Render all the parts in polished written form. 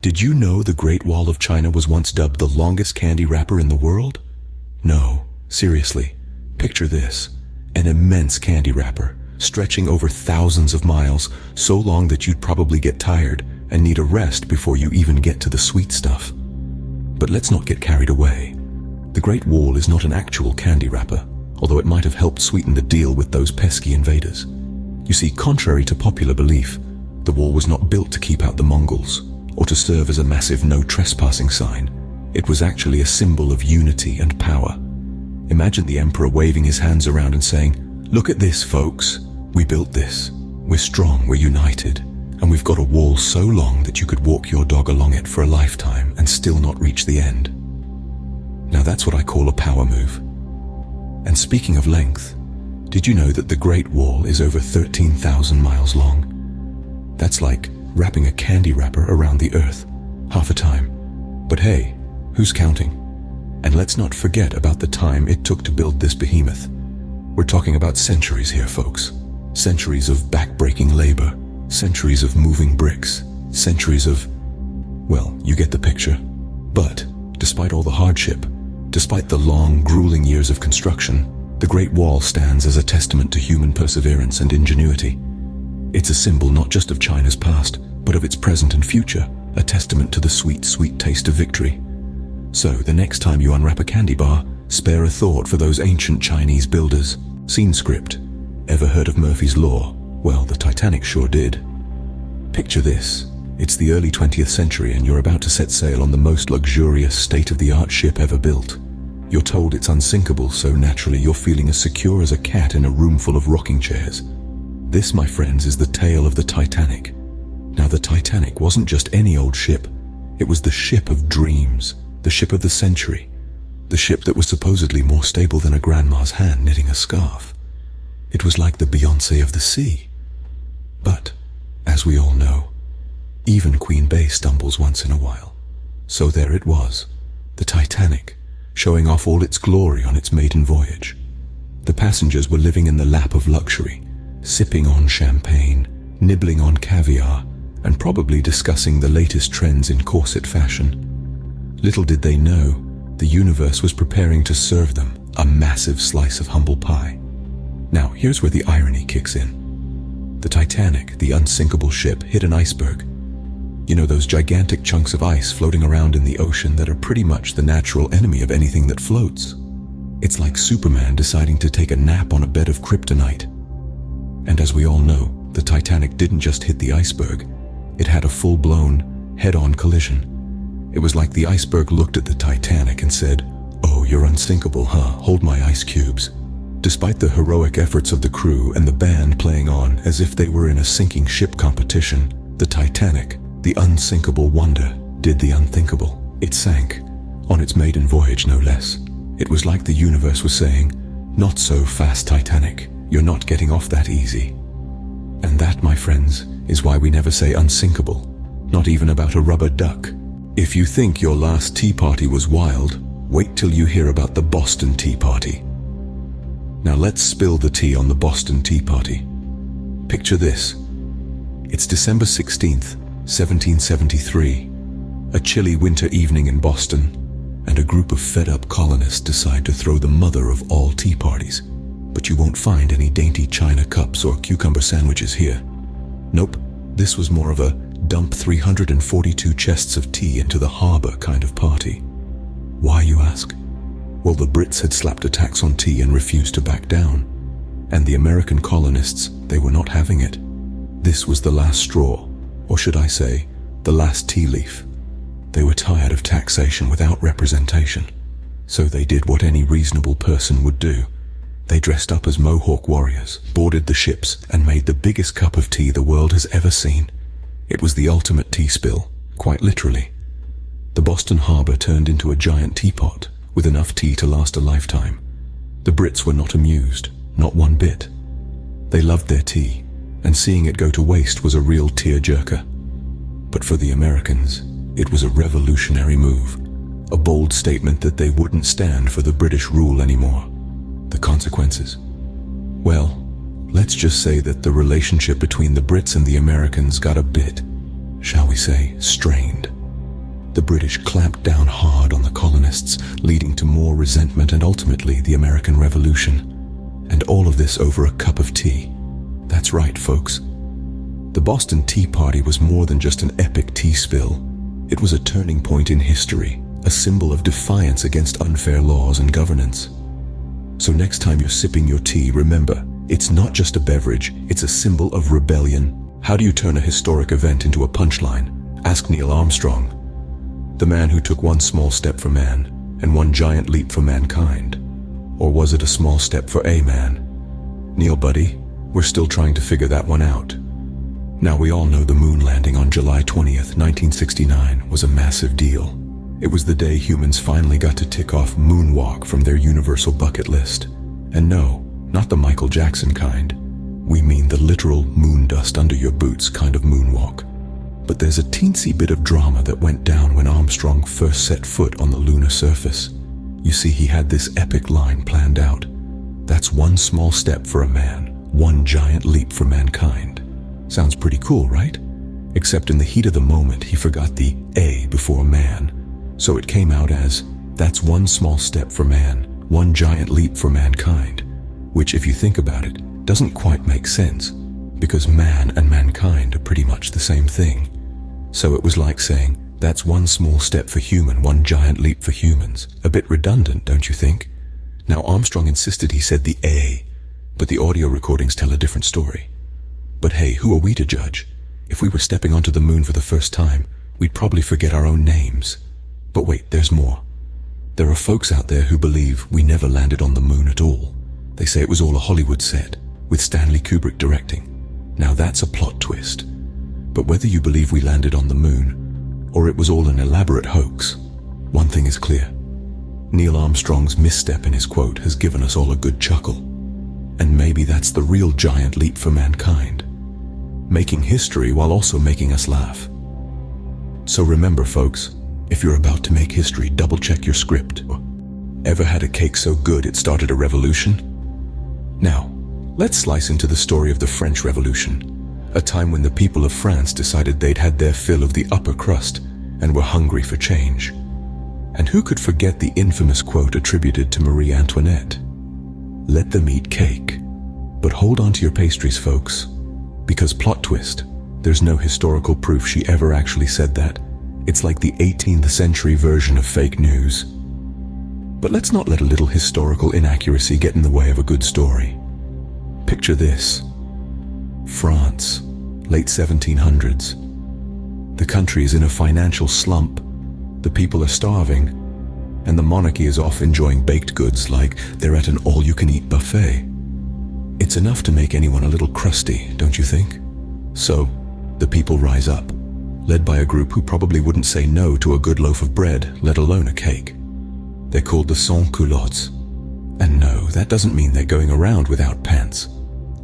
Did you know the Great Wall of China was once dubbed the longest candy wrapper in the world? No, seriously. Picture this. An immense candy wrapper, stretching over thousands of miles, so long that you'd probably get tired and need a rest before you even get to the sweet stuff. But let's not get carried away. The Great Wall is not an actual candy wrapper, although it might have helped sweeten the deal with those pesky invaders. You see, contrary to popular belief, the wall was not built to keep out the Mongols, or to serve as a massive no trespassing sign. It was actually a symbol of unity and power. Imagine the emperor waving his hands around and saying, "Look at this, folks. We built this. We're strong, we're united, and we've got a wall so long that you could walk your dog along it for a lifetime and still not reach the end." Now that's what I call a power move. And speaking of length, did you know that the Great Wall is over 13,000 miles long? That's like wrapping a candy wrapper around the earth, half a time. But hey, who's counting? And let's not forget about the time it took to build this behemoth. We're talking about centuries here, folks. Centuries of back-breaking labor, centuries of moving bricks, centuries of... well, you get the picture. But, despite all the hardship, despite the long, grueling years of construction, the Great Wall stands as a testament to human perseverance and ingenuity. It's a symbol not just of China's past, but of its present and future, a testament to the sweet, sweet taste of victory. So, the next time you unwrap a candy bar, spare a thought for those ancient Chinese builders. Scene script. Ever heard of Murphy's Law? Well, the Titanic sure did. Picture this. It's the early 20th century and you're about to set sail on the most luxurious, state-of-the-art ship ever built. You're told it's unsinkable, so naturally you're feeling as secure as a cat in a room full of rocking chairs. This, my friends, is the tale of the Titanic. Now, the Titanic wasn't just any old ship. It was the ship of dreams, the ship of the century, the ship that was supposedly more stable than a grandma's hand knitting a scarf. It was like the Beyoncé of the sea. But, as we all know, even Queen Bey stumbles once in a while. So there it was, the Titanic, showing off all its glory on its maiden voyage. The passengers were living in the lap of luxury, sipping on champagne, nibbling on caviar, and probably discussing the latest trends in corset fashion. Little did they know, the universe was preparing to serve them a massive slice of humble pie. Now, here's where the irony kicks in. The Titanic, the unsinkable ship, hit an iceberg. You know, those gigantic chunks of ice floating around in the ocean that are pretty much the natural enemy of anything that floats. It's like Superman deciding to take a nap on a bed of kryptonite. And as we all know, the Titanic didn't just hit the iceberg. It had a full-blown, head-on collision. It was like the iceberg looked at the Titanic and said, "Oh, you're unsinkable, huh? Hold my ice cubes." Despite the heroic efforts of the crew and the band playing on as if they were in a sinking ship competition, the Titanic, the unsinkable wonder, did the unthinkable. It sank, on its maiden voyage no less. It was like the universe was saying, "Not so fast, Titanic. You're not getting off that easy." And that, my friends, is why we never say unsinkable, not even about a rubber duck. If you think your last tea party was wild, wait till you hear about the Boston Tea Party. Now let's spill the tea on the Boston Tea Party. Picture this. It's December 16th, 1773, a chilly winter evening in Boston, and a group of fed-up colonists decide to throw the mother of all tea parties. But you won't find any dainty china cups or cucumber sandwiches here. Nope, this was more of a dump 342 chests of tea into the harbor kind of party. Why, you ask? Well, the Brits had slapped a tax on tea and refused to back down. And the American colonists, they were not having it. This was the last straw, or should I say, the last tea leaf. They were tired of taxation without representation. So they did what any reasonable person would do. They dressed up as Mohawk warriors, boarded the ships, and made the biggest cup of tea the world has ever seen. It was the ultimate tea spill, quite literally. The Boston harbor turned into a giant teapot, with enough tea to last a lifetime. The Brits were not amused, not one bit. They loved their tea, and seeing it go to waste was a real tearjerker. But for the Americans, it was a revolutionary move, a bold statement that they wouldn't stand for the British rule anymore. The consequences? Well, let's just say that the relationship between the Brits and the Americans got a bit, shall we say, strained. The British clamped down hard on the colonists, leading to more resentment and ultimately the American Revolution. And all of this over a cup of tea. That's right, folks. The Boston Tea Party was more than just an epic tea spill. It was a turning point in history, a symbol of defiance against unfair laws and governance. So next time you're sipping your tea, remember, it's not just a beverage, it's a symbol of rebellion. How do you turn a historic event into a punchline? Ask Neil Armstrong, the man who took one small step for man and one giant leap for mankind. Or was it a small step for a man? Neil, buddy, we're still trying to figure that one out. Now, we all know the moon landing on July 20th, 1969 was a massive deal. It was the day humans finally got to tick off moonwalk from their universal bucket list. And no, not the Michael Jackson kind. We mean the literal moon dust under your boots kind of moonwalk. But there's a teensy bit of drama that went down when Armstrong first set foot on the lunar surface. You see, he had this epic line planned out. That's one small step for a man, one giant leap for mankind. Sounds pretty cool, right? Except in the heat of the moment, he forgot the A before man. So it came out as, that's one small step for man, one giant leap for mankind. Which, if you think about it, doesn't quite make sense, because man and mankind are pretty much the same thing. So it was like saying, that's one small step for human, one giant leap for humans. A bit redundant, don't you think? Now, Armstrong insisted he said the A, but the audio recordings tell a different story. But hey, who are we to judge? If we were stepping onto the moon for the first time, we'd probably forget our own names. But wait, there's more. There are folks out there who believe we never landed on the moon at all. They say it was all a Hollywood set, with Stanley Kubrick directing. Now that's a plot twist. But whether you believe we landed on the moon, or it was all an elaborate hoax, one thing is clear. Neil Armstrong's misstep in his quote has given us all a good chuckle. And maybe that's the real giant leap for mankind. Making history while also making us laugh. So remember, folks, if you're about to make history, double-check your script. Ever had a cake so good it started a revolution? Now, let's slice into the story of the French Revolution, a time when the people of France decided they'd had their fill of the upper crust and were hungry for change. And who could forget the infamous quote attributed to Marie Antoinette? Let them eat cake. But hold on to your pastries, folks, because plot twist, there's no historical proof she ever actually said that. It's like the 18th century version of fake news. But let's not let a little historical inaccuracy get in the way of a good story. Picture this. France, late 1700s. The country is in a financial slump. The people are starving, and the monarchy is off enjoying baked goods like they're at an all-you-can-eat buffet. It's enough to make anyone a little crusty, don't you think? So, the people rise up, led by a group who probably wouldn't say no to a good loaf of bread, let alone a cake. They're called the sans-culottes. And no, that doesn't mean they're going around without pants.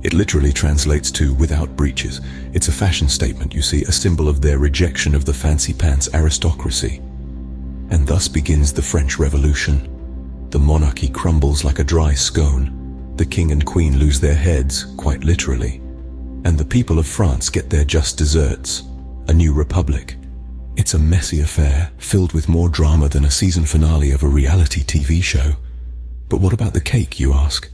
It literally translates to without breeches. It's a fashion statement, you see, a symbol of their rejection of the fancy pants aristocracy. And thus begins the French Revolution. The monarchy crumbles like a dry scone. The king and queen lose their heads, quite literally. And the people of France get their just desserts. A new republic. It's a messy affair, filled with more drama than a season finale of a reality TV show. But what about the cake, you ask?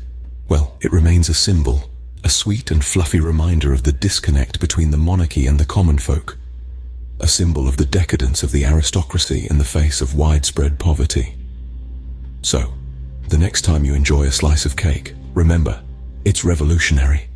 Well, it remains a symbol, a sweet and fluffy reminder of the disconnect between the monarchy and the common folk. A symbol of the decadence of the aristocracy in the face of widespread poverty. So, the next time you enjoy a slice of cake, remember, it's revolutionary.